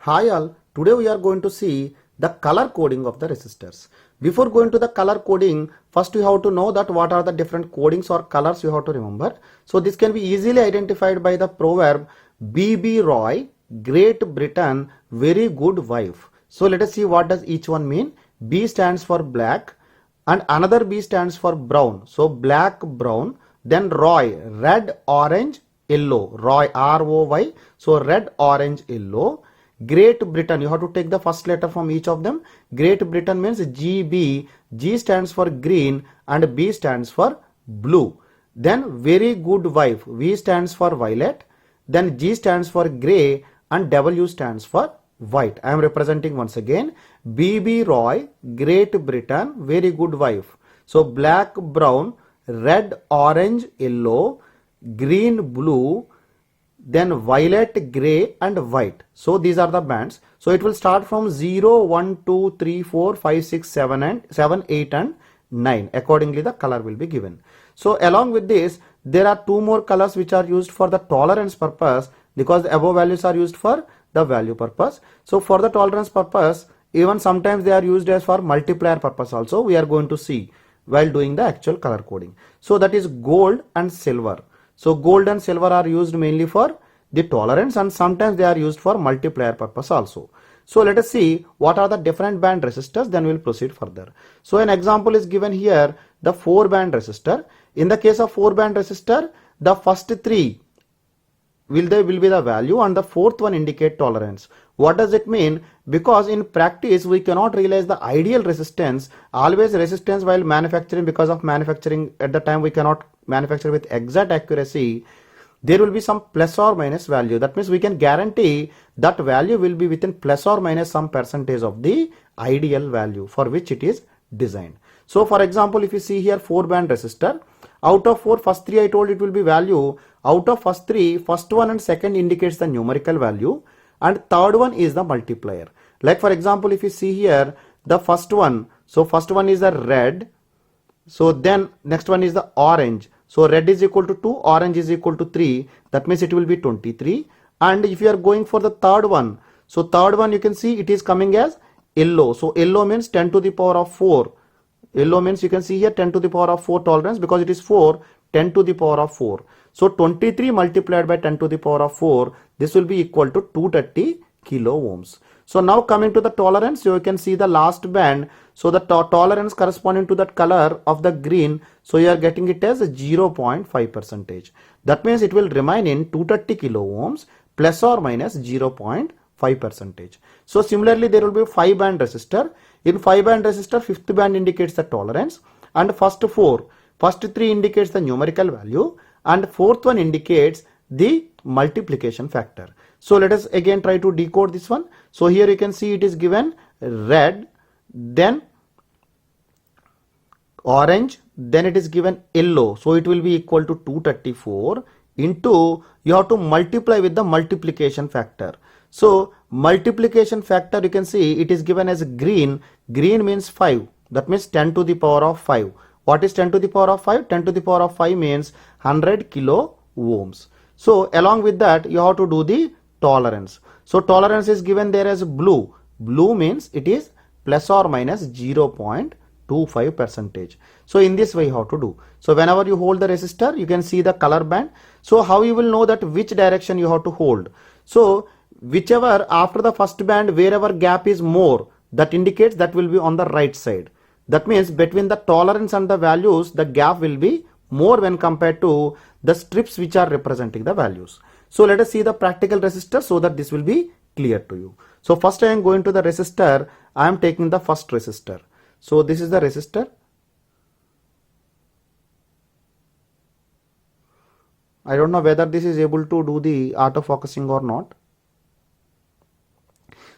Hi all, today we are going to see the color coding of the resistors. Before going to the color coding, first you have to know that what are the different codings or colors you have to remember. So this can be easily identified by the proverb B.B. Roy, Great Britain, very good wife. So let us see what does each one mean. B stands for black and another B stands for brown. So black, brown. Then Roy, red, orange, yellow. Roy, R-O-Y. So red, orange, yellow. Great Britain, you have to take the first letter from each of them. Great Britain means GB. G stands for green and B stands for blue. Then very good wife, V stands for violet. Then G stands for grey and W stands for white. I am representing once again. B.B. Roy, Great Britain, very good wife. So black, brown, red, orange, yellow, green, blue, then violet, grey and white. So these are the bands. So it will start from 0, 1, 2, 3, 4, 5, 6, 7, 8 and 9. Accordingly the color will be given. So along with this, there are two more colors which are used for the tolerance purpose, because the above values are used for the value purpose. So for the tolerance purpose, even sometimes they are used as for multiplier purpose also. We are going to see while doing the actual color coding. So that is gold and silver. So gold and silver are used mainly for the tolerance and sometimes they are used for multiplier purpose also. So let us see what are the different band resistors, then we will proceed further. So an example is given here, the 4-band resistor. In the case of 4-band resistor, the first 3 will be the value and the 4th one indicate tolerance. What does it mean? Because in practice we cannot realize the ideal resistance. Always resistance while manufacturing, because of manufacturing at the time we cannot manufacture with exact accuracy, there will be some plus or minus value. That means we can guarantee that value will be within plus or minus some percentage of the ideal value for which it is designed. So for example, if you see here 4-band resistor, out of 4, first 3 I told it will be value. Out of first 3, first one and second indicates the numerical value and third one is the multiplier. Like for example, if you see here the first one, so first one is the red, so then next one is the orange. So red is equal to 2, orange is equal to 3, that means it will be 23. And if you are going for the third one, so third one you can see it is coming as yellow. So yellow means 10 to the power of 4. Yellow means you can see here 10 to the power of 4 tolerance, because it is 4, 10 to the power of 4. So 23 multiplied by 10 to the power of 4, this will be equal to 230 kilo ohms. So now coming to the tolerance, you can see the last band. So the tolerance corresponding to that color of the green, so you are getting it as 0.5%. That means it will remain in 230 kilo ohms plus or minus 0.5%. So similarly there will be 5-band resistor. In 5-band resistor, 5th band indicates the tolerance and first 3 indicates the numerical value and 4th one indicates the multiplication factor. So let us again try to decode this one. So here you can see it is given red, then orange, then it is given yellow. So it will be equal to 234 into, you have to multiply with the multiplication factor. So multiplication factor, you can see it is given as green. Green means 5. That means 10 to the power of 5. What is 10 to the power of 5? 10 to the power of 5 means 100 kilo ohms. So along with that, you have to do the tolerance. So tolerance is given there as blue. Blue means it is plus or minus 0.25%. So in this way you have to do. So whenever you hold the resistor, you can see the color band. So how you will know that which direction you have to hold? So whichever after the first band, wherever gap is more, that indicates that will be on the right side. That means between the tolerance and the values, the gap will be more when compared to the strips which are representing the values. So let us see the practical resistor so that this will be clear to you. So first I am going to the resistor. I am taking the first resistor. So this is the resistor. I don't know whether this is able to do the autofocusing or not.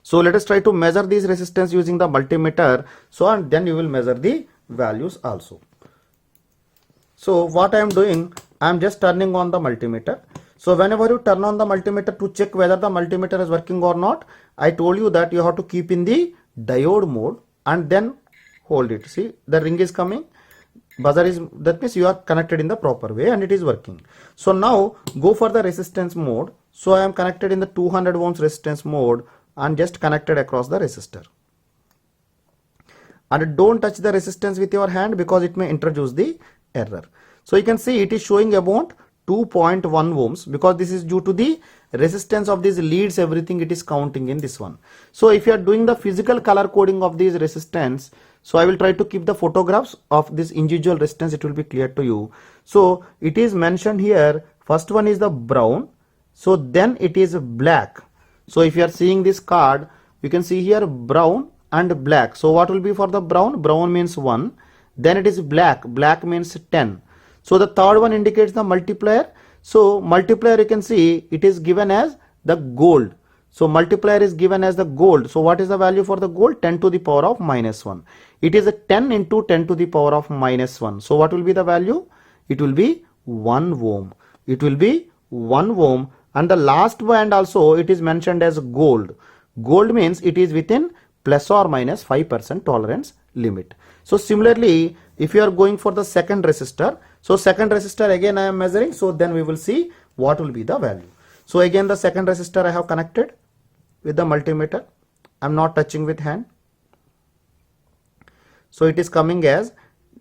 So let us try to measure these resistance using the multimeter. So and then you will measure the values also. So what I am doing, I am just turning on the multimeter. So whenever you turn on the multimeter to check whether the multimeter is working or not, I told you that you have to keep in the diode mode and then hold it. See, the ring is coming, buzzer is, that means you are connected in the proper way and it is working. So now go for the resistance mode. So I am connected in the 200 ohms resistance mode and just connect it across the resistor. And don't touch the resistance with your hand because it may introduce the error. So you can see it is showing about 2.1 ohms because this is due to the resistance of these leads, everything it is counting in this one. So if you are doing the physical color coding of these resistance, so I will try to keep the photographs of this individual resistance, it will be clear to you. So it is mentioned here, first one is the brown, so then it is black. So if you are seeing this card, you can see here brown and black. So what will be for the brown? Brown means 1. Then it is black. Black means 10. So the third one indicates the multiplier. So multiplier you can see it is given as the gold. So multiplier is given as the gold. So what is the value for the gold? 10 to the power of minus 1. It is a 10 into 10 to the power of minus 1. So what will be the value? It will be 1 ohm. It will be 1 ohm. And the last band also it is mentioned as gold. Gold means it is within plus or minus 5% tolerance limit. So similarly, if you are going for the second resistor, so second resistor again I am measuring, so then we will see what will be the value. So again the second resistor I have connected with the multimeter. I am not touching with hand. So it is coming as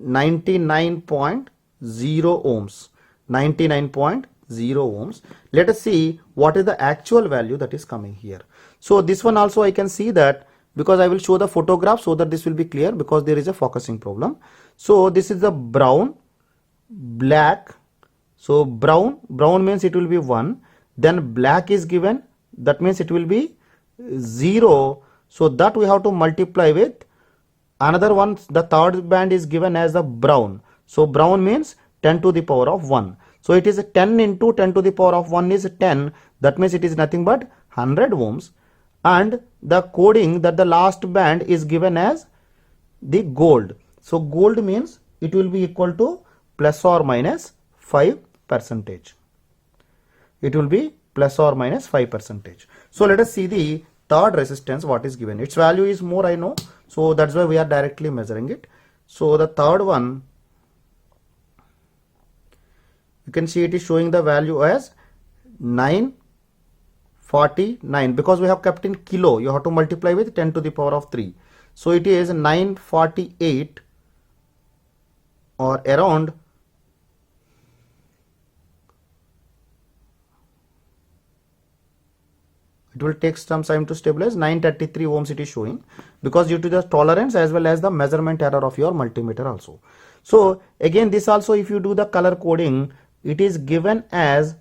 99.0 ohms. 99.0 ohms. Let us see what is the actual value that is coming here. So this one also I can see that, because I will show the photograph so that this will be clear, because there is a focusing problem. So this is the brown, black. So brown means it will be 1. Then black is given, that means it will be 0. So that we have to multiply with another one. The third band is given as the brown. So brown means 10 to the power of 1. So it is 10 into 10 to the power of 1 is 10. That means it is nothing but 100 ohms. And the coding that the last band is given as the gold. So gold means it will be equal to plus or minus 5%. It will be plus or minus 5%. So let us see the third resistance what is given. Its value is more, I know. So that's why we are directly measuring it. So the third one, you can see it is showing the value as 949, because we have kept in kilo, you have to multiply with 10 to the power of 3. So it is 948 or around it will take some time to stabilize. 933 ohms it is showing, because due to the tolerance as well as the measurement error of your multimeter also. So again this also, if you do the color coding, it is given as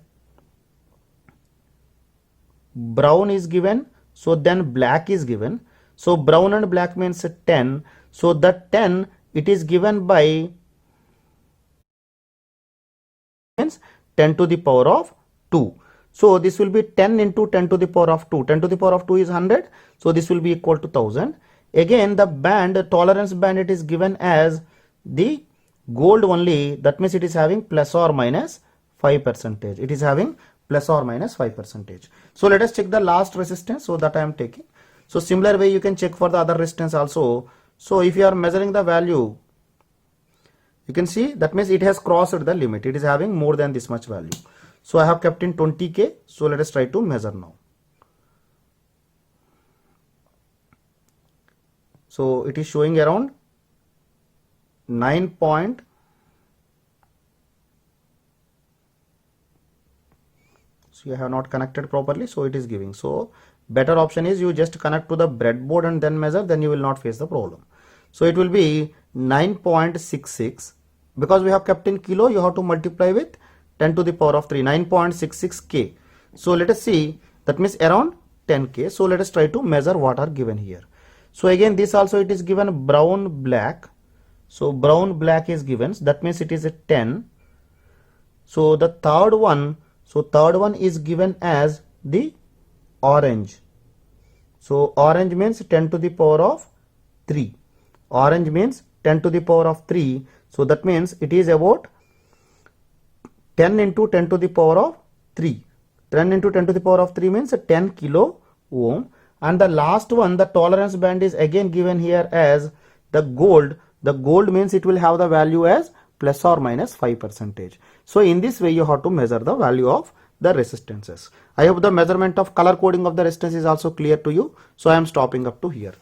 brown is given, so then black is given. So brown and black means 10. So that 10 it is given by means 10 to the power of 2. So this will be 10 into 10 to the power of 2. 10 to the power of 2 is 100. So this will be equal to 1000. Again the band, the tolerance band, it is given as the gold only. That means it is having plus or minus 5%. It is having plus or minus 5%. So let us check the last resistance, so that I am taking. So similar way you can check for the other resistance also. So if you are measuring the value, you can see that means it has crossed the limit. It is having more than this much value. So I have kept in 20K. So let us try to measure now. So it is showing around 9. So you have not connected properly, so it is giving. So better option is you just connect to the breadboard and then measure, then you will not face the problem. So it will be 9.66, because we have kept in kilo, you have to multiply with 10 to the power of 3, 9.66K. So let us see, that means around 10K. So let us try to measure what are given here. So again this also it is given brown black. So brown black is given, that means it is a 10. So the third one, is given as the orange. So orange means 10 to the power of 3. Orange means 10 to the power of 3. So that means it is about 10 into 10 to the power of 3. 10 into 10 to the power of 3 means 10 kilo ohm. And the last one, the tolerance band, is again given here as the gold. The gold means it will have the value as plus or minus 5%. So in this way you have to measure the value of the resistances. I hope the measurement of color coding of the resistance is also clear to you. So I am stopping up to here.